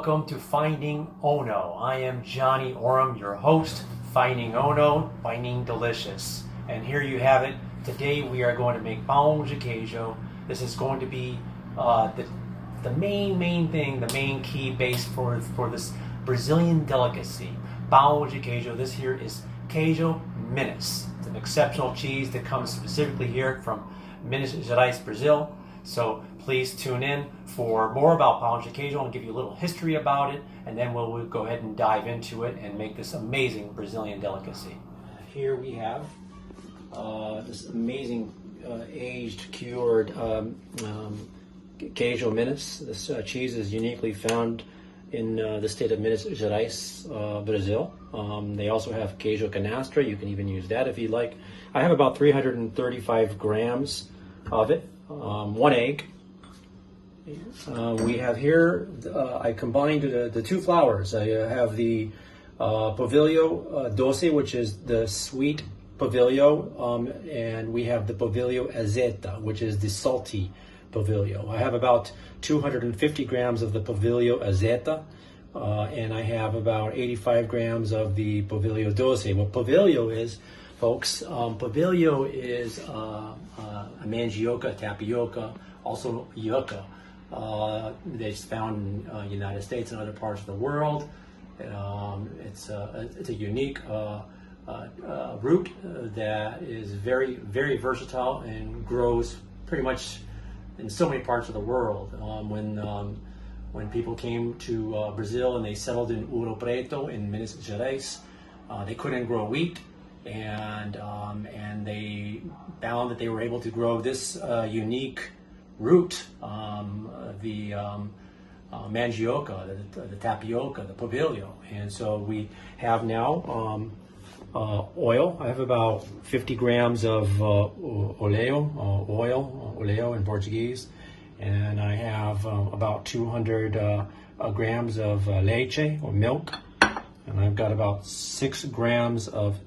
welcome to Finding Ono. I am Johnny Oram, your host, Finding Ono, Finding Delicious. And here you have it. Today we are going to make Pão de Queijo. This is going to be the main thing, the main key base for this Brazilian delicacy. Pão de Queijo. This here is Queijo Minas. It's an exceptional cheese that comes specifically here from Minas Gerais, Brazil. So please tune in for more about Pão de Queijo and give you a little history about it, and then we'll go ahead and dive into it and make this amazing Brazilian delicacy. Here we have this amazing aged, cured Queijo Minas. This cheese is uniquely found in the state of Minas Gerais, Brazil. They also have Queijo Canastra. You can even use that if you like. I have about 335 grams of it. One egg. We have here, I combined the two flours. I have the Polvilho Doce, which is the sweet Polvilho, and we have the Polvilho Azeta, which is the salty Polvilho. I have about 250 grams of the Polvilho Azeta, and I have about 85 grams of the Polvilho Doce. What Polvilho is, folks, Polvilho is a mandioca, tapioca, also yucca. It's found in the United States and other parts of the world. It's a unique root that is very, very versatile and grows pretty much in so many parts of the world. When people came to Brazil and they settled in Ouro Preto in Minas Gerais, they couldn't grow wheat, and they found that they were able to grow this unique root, the mandioca, the tapioca, the polvilho. And so we have now oil. I have about 50 grams of oleo in Portuguese, and I have about 200 grams of leite or milk, and I've got about 6 grams of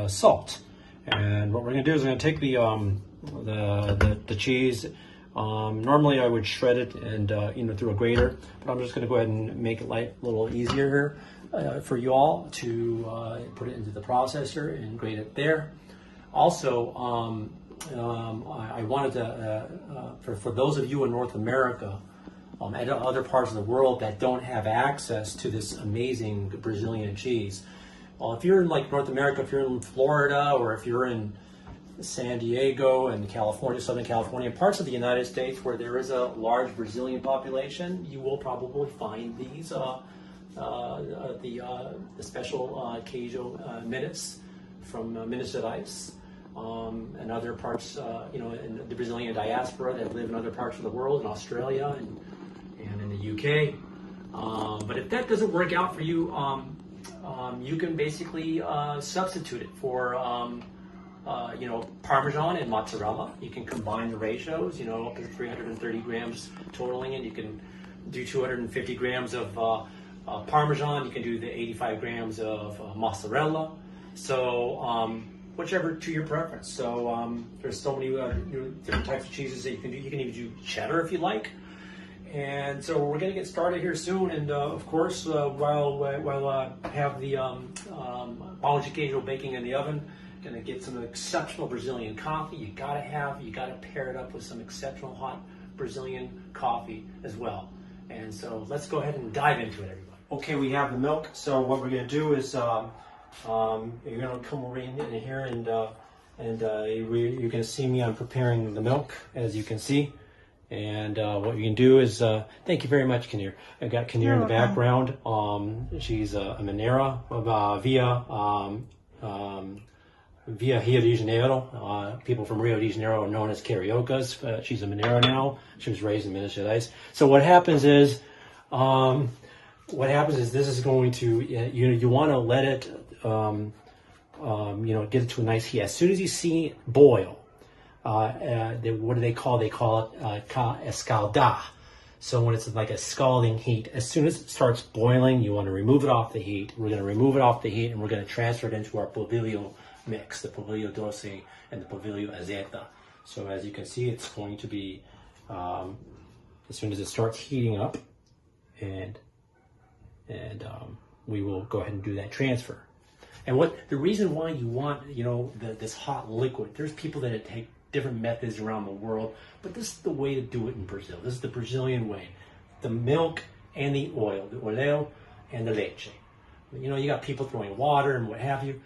salt. And what we're going to do is we're going to take the cheese. Normally I would shred it and through a grater, but I'm just going to go ahead and make it a little easier here for you all to put it into the processor and grate it there. Also, I wanted to for those of you in North America and other parts of the world that don't have access to this amazing Brazilian cheese. If you're in North America, if you're in Florida, or if you're in San Diego and California, Southern California, parts of the United States where there is a large Brazilian population, you will probably find these the special Queijo Minas from Minas Gerais, and other parts, in the Brazilian diaspora that live in other parts of the world, in Australia and in the UK. But if that doesn't work out for you, you can basically substitute it for Parmesan and mozzarella. You can combine the ratios, up to 330 grams totaling it. You can do 250 grams of Parmesan. You can do the 85 grams of mozzarella. So whichever to your preference. So there's so many different types of cheeses that you can do. You can even do cheddar if you like. And so we're going to get started here soon. And of course, while I have the Pão de Queijo baking in the oven, gonna get some exceptional Brazilian coffee. You gotta pair it up with some exceptional hot Brazilian coffee as well. And so let's go ahead and dive into it, everybody. Okay, we have the milk. So what we're gonna do is you're gonna come over in here and you're gonna see me. I'm preparing the milk, as you can see. And what you can do is, thank you very much, Kinnear. I've got Kinnear in the background. She's a Mineira via Rio de Janeiro. People from Rio de Janeiro are known as Cariocas. She's a Mineira now. She was raised in Minas Gerais. So what happens is this is going to, you want to let it, get it to a nice heat. As soon as you see it boil, what do they call it? They call it escaldar. So when it's like a scalding heat, as soon as it starts boiling, you want to remove it off the heat. We're going to remove it off the heat, and we're going to transfer it into our polvilho mix, the polvilho doce and the polvilho azeta. So as you can see, it's going to be, as soon as it starts heating up, and and we will go ahead and do that transfer. And the reason why you want, this hot liquid, there's people that take different methods around the world, but this is the way to do it in Brazil. This is the Brazilian way. The milk and the oil, the oleo and the leche. You got people throwing water and what have you.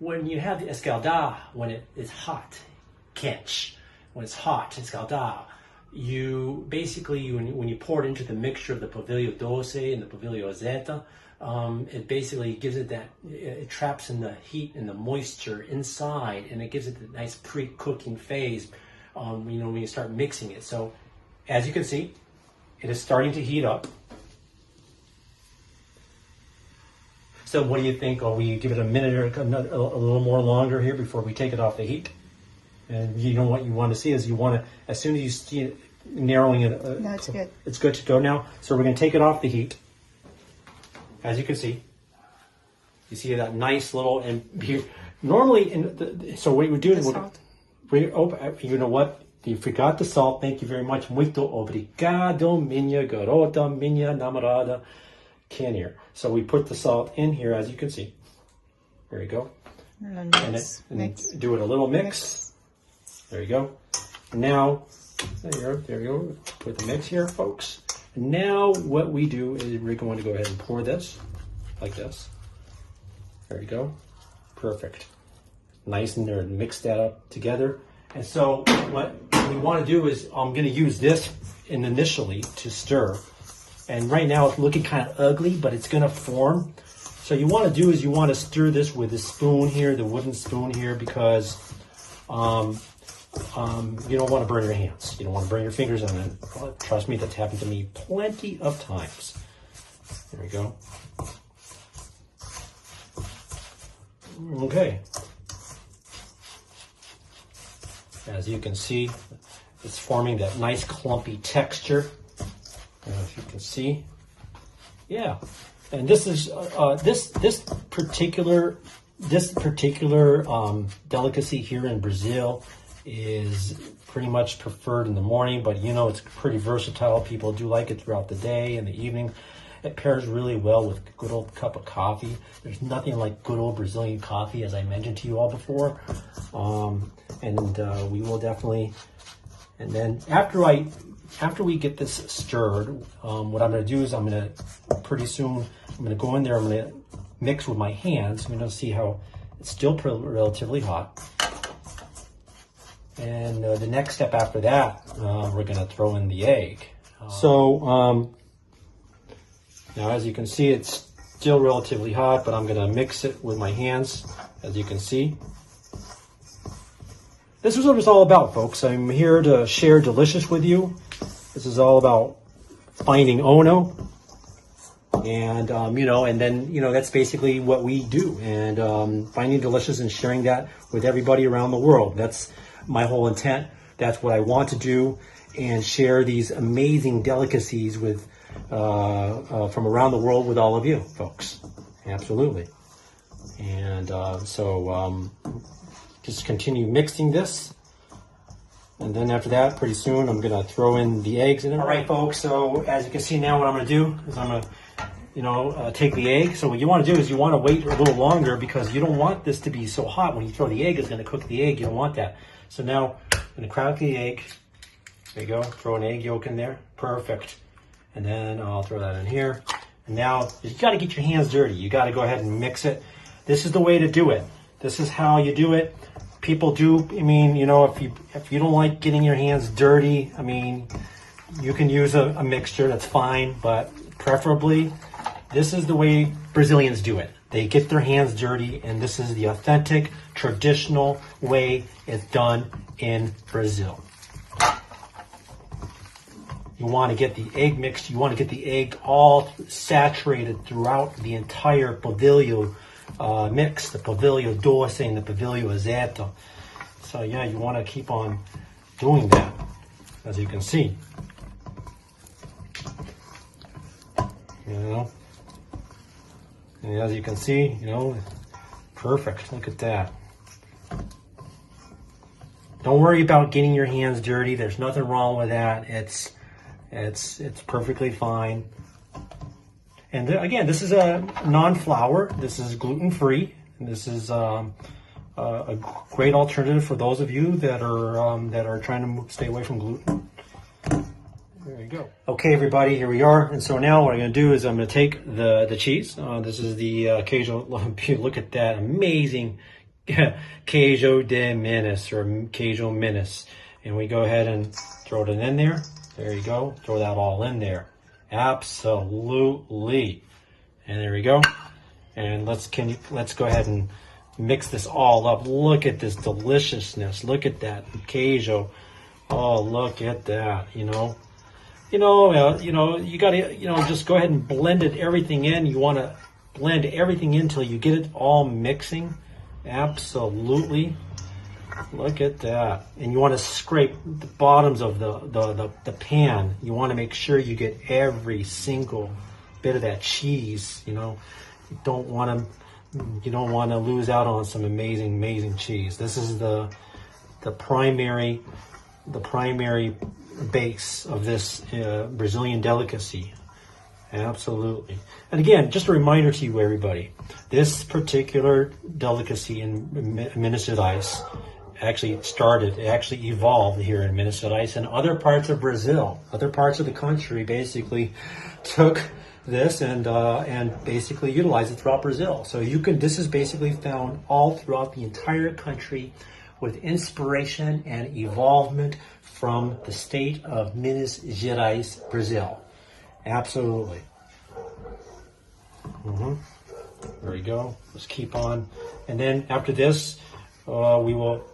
When you have the escaldar, when it is hot, quente, when it's hot, escaldar, you basically, when you pour it into the mixture of the polvilho doce and the polvilho azeite, it basically gives it it traps in the heat and the moisture inside, and it gives it the nice pre-cooking phase, when you start mixing it. So, as you can see, it is starting to heat up. So what do you think? Will we give it a minute or a little more longer here before we take it off the heat? And what you want to see is as soon as you see it narrowing it. No, it's good. It's good to go now. So we're going to take it off the heat. As you can see, you see that nice little, and here, normally, so what we do is, you know what? You forgot the salt. Thank you very much. Muito obrigado, minha garota, minha namorada. Here. So we put the salt in here, as you can see. There you go. And do it a little mix. There you go. Now, there you go. Put the mix here, folks. Now what we do is we're going to go ahead and pour this like this. There you go. Perfect. Nice and there. Mix that up together. And so what we want to do is I'm going to use this initially to stir. And right now it's looking kind of ugly, but it's going to form. So you want to do is you want to stir this with a spoon here, the wooden spoon here, because you don't want to burn your hands. You don't want to burn your fingers on it. Trust me, that's happened to me plenty of times. There we go. Okay. As you can see, it's forming that nice clumpy texture. If you can see, yeah, and this is this particular delicacy here in Brazil is pretty much preferred in the morning, but it's pretty versatile. People do like it throughout the day and the evening. It pairs really well with a good old cup of coffee. There's nothing like good old Brazilian coffee, as I mentioned to you all before. We will definitely, and then after we get this stirred, what I'm going to do is pretty soon, I'm going to go in there, I'm going to mix with my hands. I'm going to see how it's still relatively hot. And the next step after that, we're going to throw in the egg. Now as you can see, it's still relatively hot, but I'm going to mix it with my hands, as you can see. This is what it's all about, folks. I'm here to share delicious with you. This is all about finding Ono, and and then that's basically what we do, and finding delicious and sharing that with everybody around the world. That's my whole intent. That's what I want to do, and share these amazing delicacies with from around the world with all of you, folks. Absolutely. And just continue mixing this. And then after that, pretty soon, I'm going to throw in the eggs in it. All right, folks. So as you can see now, what I'm going to do is I'm going to, take the egg. So what you want to do is you want to wait a little longer, because you don't want this to be so hot. When you throw the egg, it's going to cook the egg. You don't want that. So now I'm going to crack the egg. There you go. Throw an egg yolk in there. Perfect. And then I'll throw that in here. And now you got to get your hands dirty. You got to go ahead and mix it. This is the way to do it. This is how you do it. People do, if you don't like getting your hands dirty, you can use a mixture, that's fine, but preferably, this is the way Brazilians do it. They get their hands dirty, and this is the authentic, traditional way it's done in Brazil. You want to get the egg mixed, you want to get the egg all saturated throughout the entire polvilho mix, the polvilho doce and the polvilho azeite. So yeah, you want to keep on doing that, as you can see. And as you can see, perfect. Look at that. Don't worry about getting your hands dirty. There's nothing wrong with that. It's perfectly fine. And again, this is a non-flour. This is gluten-free. This is a great alternative for those of you that are trying to stay away from gluten. There you go. Okay, everybody, here we are. And so now what I'm going to do is I'm going to take the cheese. This is the queijo. Look at that amazing queijo de Minas, or queijo Minas. And we go ahead and throw it in there. There you go. Throw that all in there. Absolutely. And there we go. And let's go ahead and mix this all up. Look at this deliciousness. Look at that queijo. Oh, look at that. You gotta, just go ahead and blend everything in. You want to blend everything in until you get it all mixing. Absolutely. Look at that. And you want to scrape the bottoms of the pan. You want to make sure you get every single bit of that cheese. You don't want to lose out on some amazing cheese. This is the primary base of this Brazilian delicacy. Absolutely. And again, just a reminder to you, everybody, this particular delicacy in Minas Gerais actually evolved here in Minas Gerais, and other parts of Brazil, other parts of the country basically took this and basically utilized it throughout Brazil. So this is basically found all throughout the entire country, with inspiration and evolvement from the state of Minas Gerais, Brazil. Absolutely. There you go. Let's keep on. And then after this, we will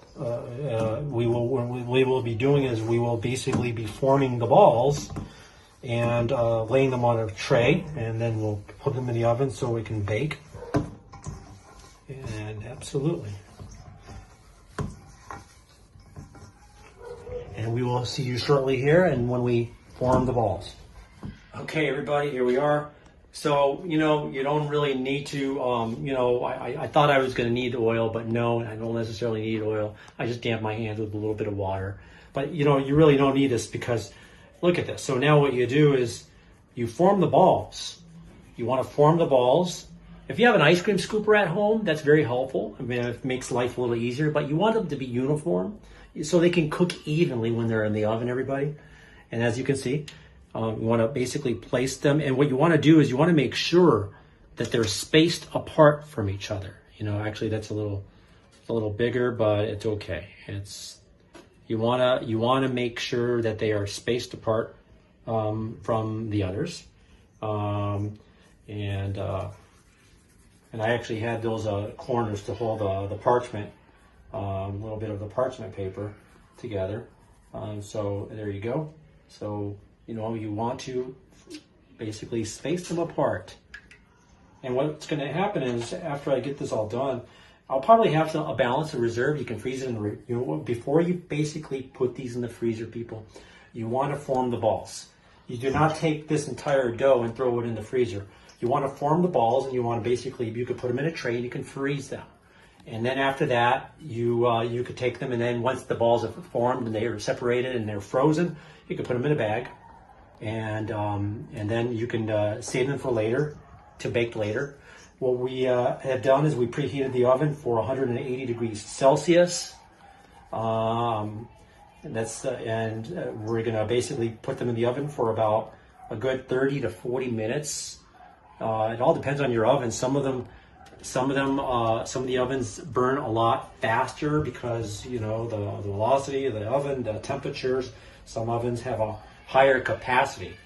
be doing is we will basically be forming the balls and laying them on a tray, and then we'll put them in the oven so we can bake. And absolutely. And we will see you shortly here and when we form the balls. Okay, everybody, here we are. So, you don't really need to, I thought I was going to need oil, but no, I don't necessarily need oil. I just damp my hands with a little bit of water. But, you really don't need this, because look at this. So now what you do is you form the balls. You want to form the balls. If you have an ice cream scooper at home, that's very helpful. I mean, it makes life a little easier, but you want them to be uniform so they can cook evenly when they're in the oven, everybody. And as you can see, you want to basically place them, and what you want to do is you want to make sure that they're spaced apart from each other. Actually that's a little bigger, but it's okay. You want to make sure that they are spaced apart from the others, and I actually had those corners to hold the parchment, a little bit of the parchment paper together. So there you go. So you want to basically space them apart. And what's going to happen is, after I get this all done, I'll probably have a balance of reserve. You can freeze it before you basically put these in the freezer, people. You want to form the balls. You do not take this entire dough and throw it in the freezer. You want to form the balls, and you want to basically, you could put them in a tray and you can freeze them. And then after that, you could take them, and then once the balls are formed and they are separated and they're frozen, you can put them in a bag. And then you can save them for later, to bake later. What we have done is we preheated the oven for 180 degrees Celsius. And we're gonna basically put them in the oven for about a good 30 to 40 minutes. It all depends on your oven. Some of the ovens burn a lot faster because the velocity of the oven, the temperatures. Some ovens have a higher capacity,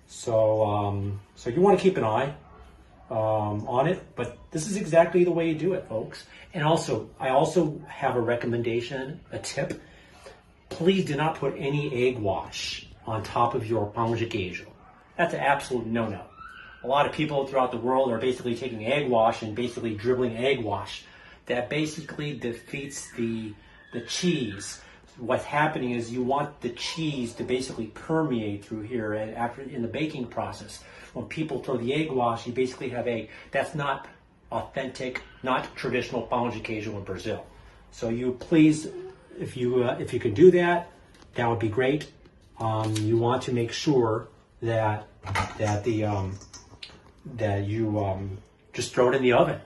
so you want to keep an eye on it. But this is exactly the way you do it, folks. And I also have a recommendation, a tip. Please do not put any egg wash on top of your pão de queijo. That's an absolute no-no. A lot of people throughout the world are basically taking egg wash and basically dribbling egg wash. That basically defeats the cheese. What's happening is you want the cheese to basically permeate through here, and after in the baking process, when people throw the egg wash, you basically have that's not authentic, not traditional pão de queijo in Brazil. So you please, if you can do that, that would be great. You want to make sure that that you just throw it in the oven.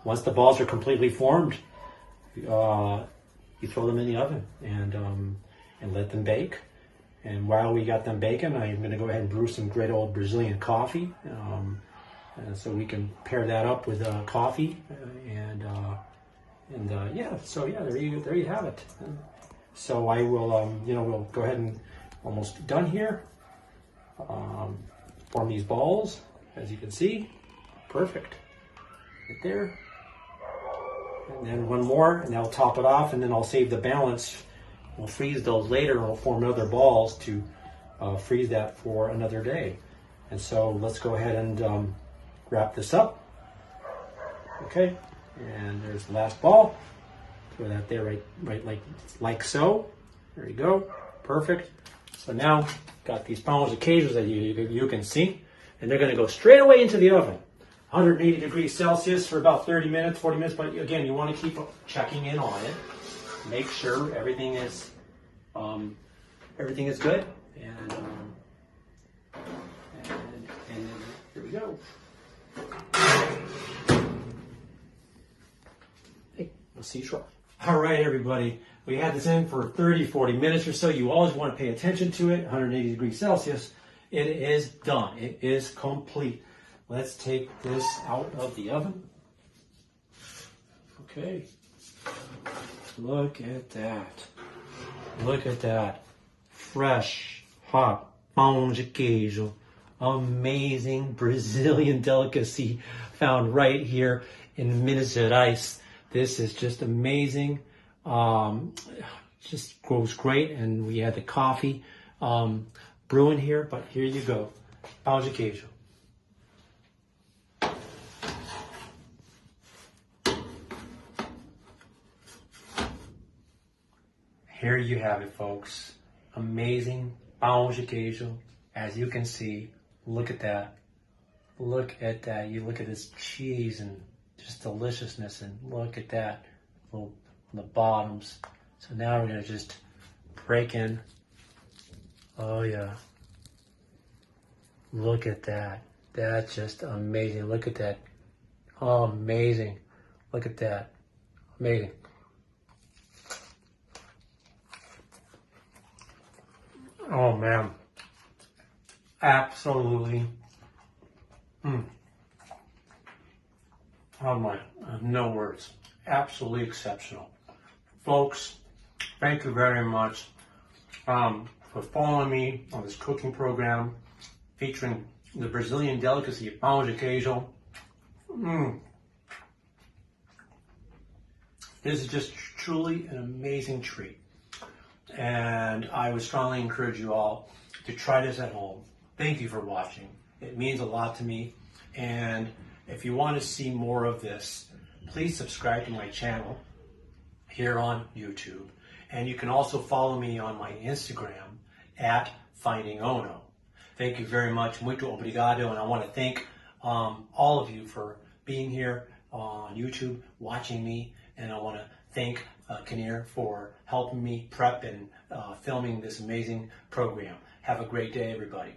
Once the balls are completely formed, you throw them in the oven and let them bake. And while we got them baking, I'm going to go ahead and brew some great old Brazilian coffee. And so we can pair that up with coffee, yeah. So yeah, there you have it. So I will, we'll go ahead and almost done here. Form these balls, as you can see, perfect, right there. And then one more, and that'll top it off, and then I'll save the balance. We'll freeze those later, and we'll form other balls to freeze that for another day. And so let's go ahead and wrap this up. Okay, and there's the last ball. Throw that there, right, like so. There you go, perfect. So now got these pães de queijo that you can see, and they're going to go straight away into the oven, 180 degrees Celsius for about 30 minutes, 40 minutes. But again, you want to keep checking in on it, make sure everything is good, and here we go. Hey, we'll see you shortly. All right, everybody. We had this in for 30, 40 minutes or so. You always want to pay attention to it. 180 degrees Celsius. It is done. It is complete. Let's take this out of the oven. Okay. Look at that. Look at that. Fresh, hot pão de queijo. Amazing Brazilian delicacy found right here in Minas Gerais. This is just amazing. Just goes great, and we had the coffee brewing here, but here you go, pão de queijo. Here you have it, folks. Amazing pão de queijo. As you can see, look at that. Look at that. You look at this cheese and just deliciousness, and look at that little on the bottoms. So now we're gonna just break in. Oh yeah. Look at that. That's just amazing. Look at that. Oh, amazing. Look at that. Amazing. Oh man. Absolutely. Oh my, no words. Absolutely exceptional. Folks, thank you very much for following me on this cooking program featuring the Brazilian delicacy of pão de queijo. This is just truly an amazing treat. And I would strongly encourage you all to try this at home. Thank you for watching. It means a lot to me. And if you want to see more of this, please subscribe to my channel here on YouTube. And you can also follow me on my Instagram at Finding Ono. Thank you very much. Muito obrigado. And I want to thank all of you for being here on YouTube, watching me. And I want to thank Kinnear for helping me prep and filming this amazing program. Have a great day, everybody.